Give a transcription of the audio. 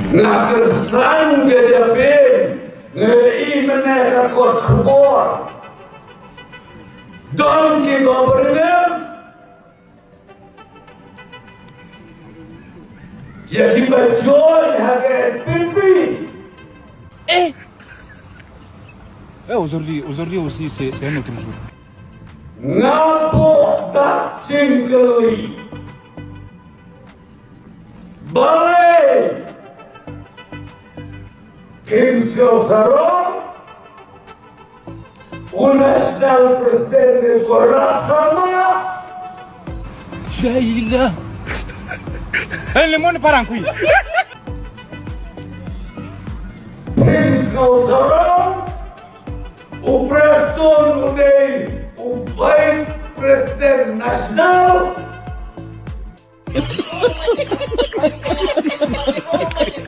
Nakersan gadapin ngeimeneh kakot kubor don ki gobernem jadi bacol haget pipi aujourd'hui aussi, c'est un autre jour. ngapo tak cingkeli balai Kimsel Sarong un national presidente corrupto sama La ilah. Le monde part en couille. Kimsel Sarong o Preston Unei o vice president nasional